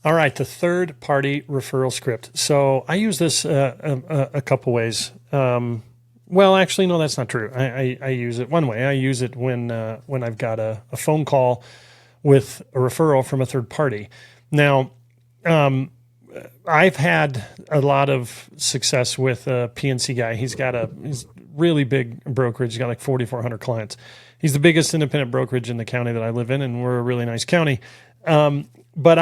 All right, the third-party referral script. So I use this a couple ways. Well, actually, no, that's not true. I use it one way. I use it when I've got a phone call with a referral from a third party. Now, I've had a lot of success with a PNC guy. He's really big brokerage. He's got like 4,400 clients. He's the biggest independent brokerage in the county that I live in, and we're a really nice county. But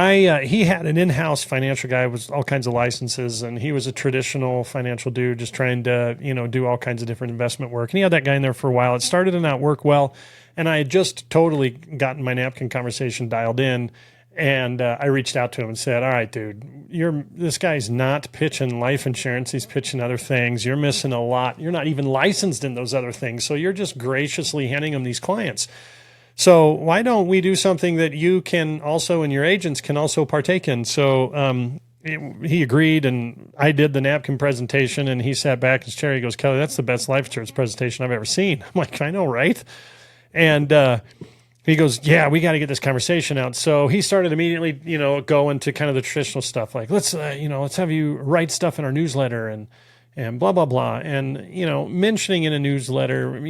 he had an in-house financial guy with all kinds of licenses, and he was a traditional financial dude, just trying to, do all kinds of different investment work. And he had that guy in there for a while. It started to not work well, and I had just totally gotten my napkin conversation dialed in, and I reached out to him and said, "All right, dude, this guy's not pitching life insurance. He's pitching other things. You're missing a lot. You're not even licensed in those other things, so you're just graciously handing him these clients. So why don't we do something that you can also, and your agents can also partake in?" So he agreed, and I did the napkin presentation, and he sat back in his chair. He goes, "Kelly, that's the best life insurance presentation I've ever seen." I'm like, "I know, right?" And he goes, "Yeah, we got to get this conversation out." So he started immediately, go into kind of the traditional stuff, like let's have you write stuff in our newsletter and blah, blah, blah. And, mentioning in a newsletter,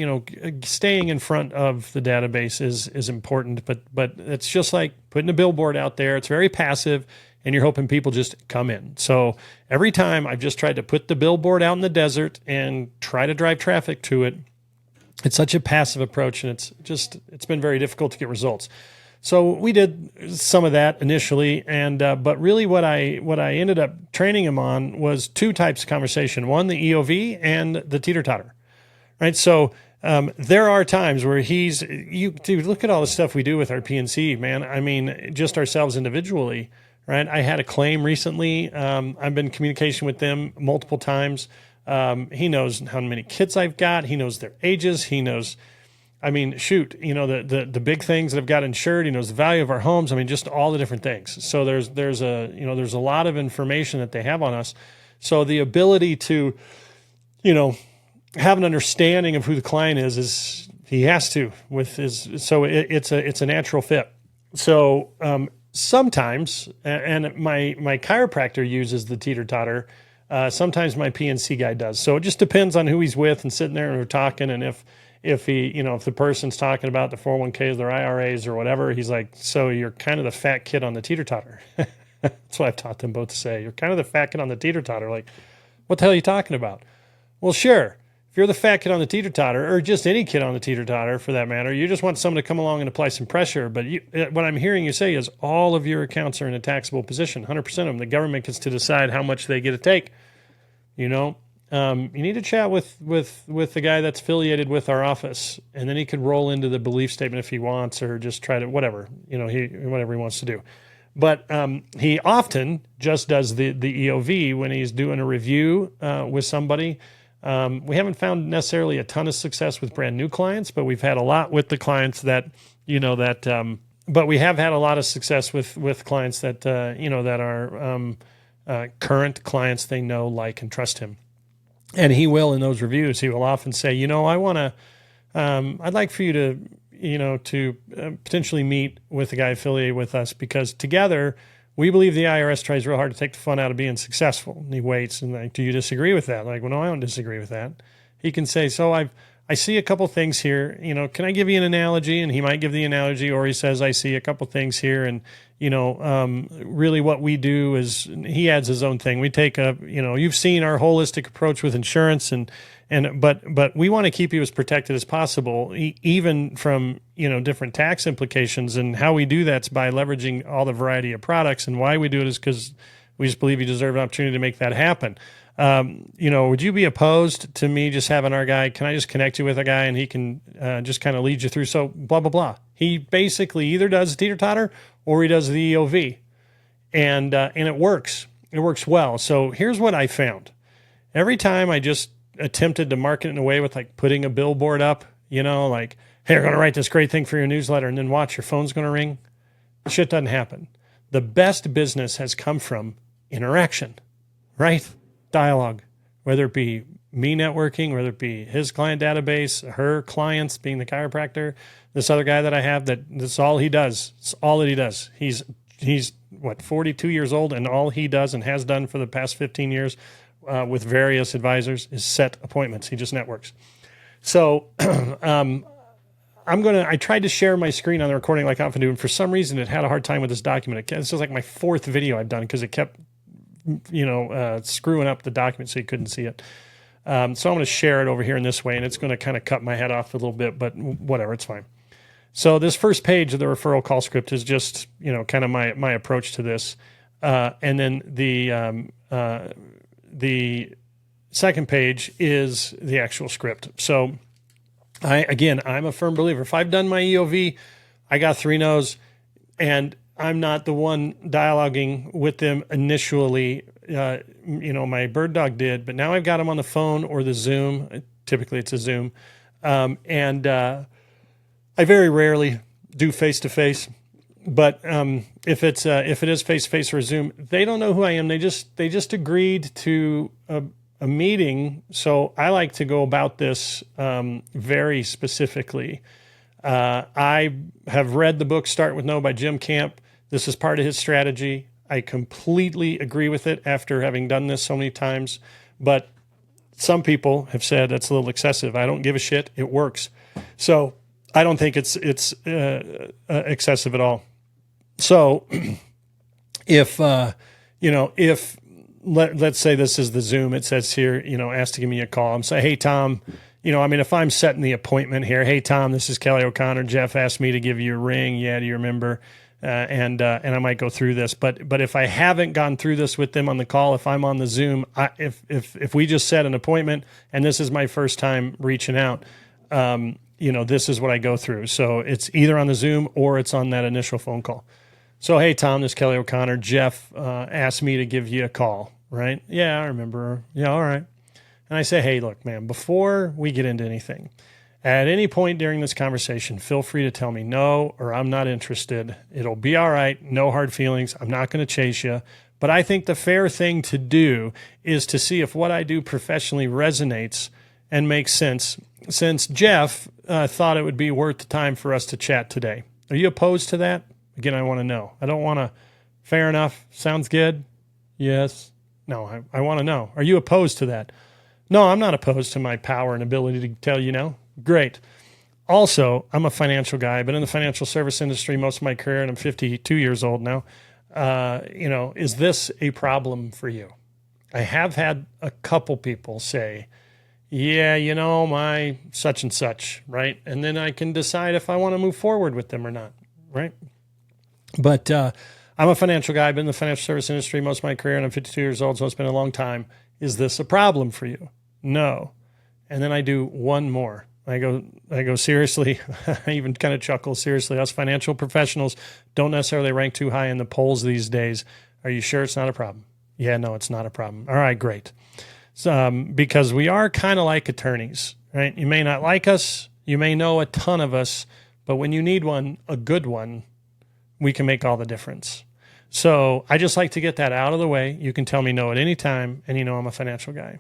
staying in front of the database is important, but it's just like putting a billboard out there. It's very passive, and you're hoping people just come in. So every time I've just tried to put the billboard out in the desert and try to drive traffic to it. It's such a passive approach, and it's been very difficult to get results. So we did some of that initially, and but really what I ended up training him on was two types of conversation: one, the EOV, and the teeter-totter. Right. So there are times where dude, look at all the stuff we do with our PNC, man. I mean, just ourselves individually. Right. I had a claim recently. I've been in communication with them multiple times. He knows how many kids I've got. He knows their ages. He knows. I mean, shoot, the big things that have got insured. He knows the value of our homes. I mean, just all the different things. So there's a lot of information that they have on us. So the ability to, have an understanding of who the client is he has to with his. So it's a natural fit. So sometimes, and my chiropractor uses the teeter-totter. Sometimes my PNC guy does. So it just depends on who he's with and sitting there and we're talking, and if the person's talking about the 401ks, their IRAs or whatever, he's like, "So you're kind of the fat kid on the teeter-totter." That's what I've taught them both to say. "You're kind of the fat kid on the teeter-totter." Like, what the hell are you talking about? Well, sure. If you're the fat kid on the teeter-totter, or just any kid on the teeter-totter for that matter, you just want someone to come along and apply some pressure. But what I'm hearing you say is all of your accounts are in a taxable position, 100% of them. The government gets to decide how much they get to take. You need to chat with the guy that's affiliated with our office, and then he could roll into the belief statement if he wants, or just try to whatever he wants to do. But he often just does the EOV when he's doing a review with somebody. We haven't found necessarily a ton of success with brand new clients, but we've had a lot with the clients that but we have had a lot of success with clients that that are current clients. They know, like, and trust him. And he will, in those reviews, he will often say, I'd like for you to potentially meet with a guy affiliated with us, because together we believe the IRS tries real hard to take the fun out of being successful. And he waits and like, "Do you disagree with that?" Like, "Well, no, I don't disagree with that." He can say, "So I see a couple things here. Can I give you an analogy?" And he might give the analogy, or he says, "I see a couple things here." And, really what we do is he adds his own thing. We take you've seen our holistic approach with insurance, but we want to keep you as protected as possible, even from, different tax implications. And how we do that's by leveraging all the variety of products. And why we do it is because we just believe you deserve an opportunity to make that happen. Would you be opposed to me just having our guy? Can I just connect you with a guy and he can just kind of lead you through? So blah, blah, blah. He basically either does teeter-totter or he does the EOV, and it works. It works well. So here's what I found. Every time I just attempted to market it in a way with like putting a billboard up, like, "Hey, you're going to write this great thing for your newsletter," and then watch, your phone's going to ring. Shit doesn't happen. The best business has come from interaction, right? Dialogue, whether it be me networking, whether it be his client database, her clients being the chiropractor, this other guy that I have, that's all he does. It's all that he does. He's he's what, 42 years old, and all he does and has done for the past 15 years with various advisors is set appointments. He just networks. So I tried to share my screen on the recording like I often do, and for some reason it had a hard time with this document. This is like my fourth video I've done because it kept, screwing up the document so you couldn't see it. So I'm going to share it over here in this way, and it's going to kind of cut my head off a little bit, but whatever, it's fine. So this first page of the referral call script is just, kind of my approach to this. And then the second page is the actual script. So I'm a firm believer. If I've done my EOV, I got 3 no's, and I'm not the one dialoguing with them initially. My bird dog did, but now I've got them on the phone or the Zoom. Typically it's a Zoom. I very rarely do face-to-face, but if it is face-to-face or a Zoom, they don't know who I am. They just agreed to a meeting. So I like to go about this very specifically. I have read the book Start With No by Jim Camp. This is part of his strategy. I completely agree with it after having done this so many times. But some people have said that's a little excessive. I don't give a shit. It works. So I don't think it's excessive at all. So if let's say this is the Zoom, it says here, ask to give me a call. I'm saying, hey, Tom, if I'm setting the appointment here, hey, Tom, this is Kelly O'Connor. Jeff asked me to give you a ring. Yeah, do you remember? And I might go through this, but if I haven't gone through this with them on the call, if I'm on the Zoom, if we just set an appointment and this is my first time reaching out, this is what I go through. So it's either on the Zoom or it's on that initial phone call. So, hey, Tom, this is Kelly O'Connor. Jeff asked me to give you a call, right? Yeah, I remember. Yeah, all right. And I say, hey, look, man, before we get into anything, at any point during this conversation, feel free to tell me no, or I'm not interested. It'll be all right. No hard feelings. I'm not going to chase you. But I think the fair thing to do is to see if what I do professionally resonates and makes sense. Since Jeff thought it would be worth the time for us to chat today. Are you opposed to that? Again, I want to know. I don't want to, fair enough, sounds good? Yes. No, I want to know. Are you opposed to that? No, I'm not opposed to my power and ability to tell you no. Great. Also, I'm a financial guy. I've been in the financial service industry most of my career, and I'm 52 years old now. Is this a problem for you? I have had a couple people say, yeah, my such and such, right? And then I can decide if I want to move forward with them or not, right? But I'm a financial guy. I've been in the financial service industry most of my career, and I'm 52 years old, so it's been a long time. Is this a problem for you? No. And then I do one more. I go, seriously, I even kind of chuckle, seriously, us financial professionals don't necessarily rank too high in the polls these days. Are you sure it's not a problem? Yeah, no, it's not a problem. All right, great. So, because we are kind of like attorneys, right? You may not like us. You may know a ton of us, but when you need one, a good one, we can make all the difference. So I just like to get that out of the way. You can tell me no at any time, and I'm a financial guy.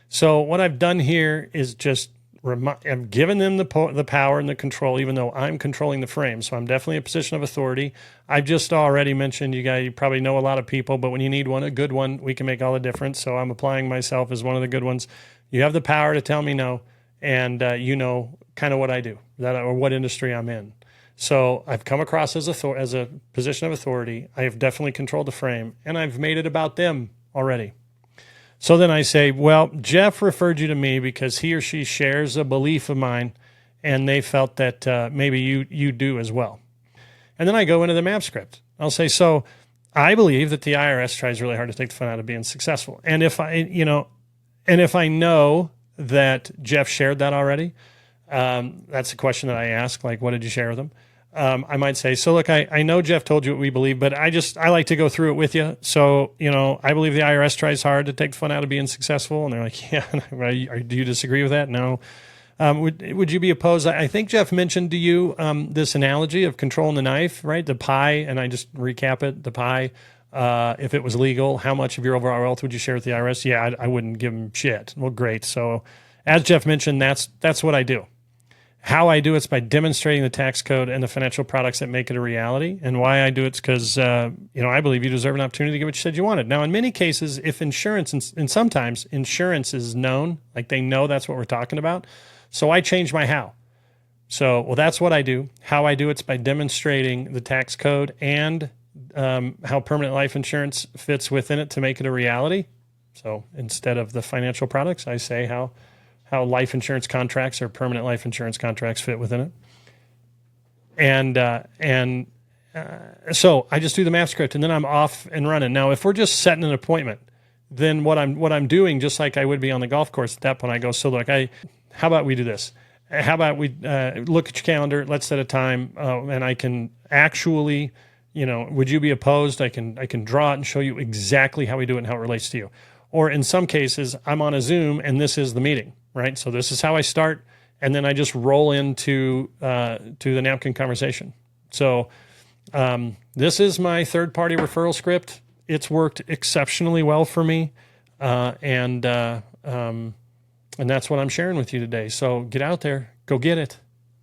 So what I've done here is just I've given them the power and the control, even though I'm controlling the frame. So I'm definitely a position of authority. I've just already mentioned, you probably know a lot of people, but when you need one, a good one, we can make all the difference. So I'm applying myself as one of the good ones. You have the power to tell me no, and kind of what I do, or what industry I'm in. So I've come across as a position of authority. I have definitely controlled the frame, and I've made it about them already. So then I say, well, Jeff referred you to me because he or she shares a belief of mine, and they felt that maybe you do as well. And then I go into the map script. I'll say, so I believe that the IRS tries really hard to take the fun out of being successful. And if I know that Jeff shared that already, that's a question that I ask, like, what did you share with them? I might say, so look, I know Jeff told you what we believe, but I like to go through it with you. So, I believe the IRS tries hard to take the fun out of being successful. And they're like, yeah, do you disagree with that? No. Would you be opposed? I think Jeff mentioned to you this analogy of controlling the knife, right? The pie, and I just recap it, the pie. If it was legal, how much of your overall wealth would you share with the IRS? Yeah, I wouldn't give them shit. Well, great. So as Jeff mentioned, that's what I do. How I do it's by demonstrating the tax code and the financial products that make it a reality. And why I do it's because, I believe you deserve an opportunity to get what you said you wanted. Now, in many cases, if insurance, and sometimes insurance is known, like they know that's what we're talking about. So I change my how. So, well, that's what I do. How I do it's by demonstrating the tax code and how permanent life insurance fits within it to make it a reality. So instead of the financial products, I say how life insurance contracts or permanent life insurance contracts fit within it. So I just do the map script and then I'm off and running. Now, if we're just setting an appointment, then what I'm doing, just like I would be on the golf course at that point, I go, so look, how about we do this? How about we look at your calendar, let's set a time, and I can actually, would you be opposed? I can draw it and show you exactly how we do it and how it relates to you. Or in some cases, I'm on a Zoom and this is the meeting, right? So this is how I start, and then I just roll into to the napkin conversation. So this is my third-party referral script. It's worked exceptionally well for me, and that's what I'm sharing with you today. So get out there, go get it.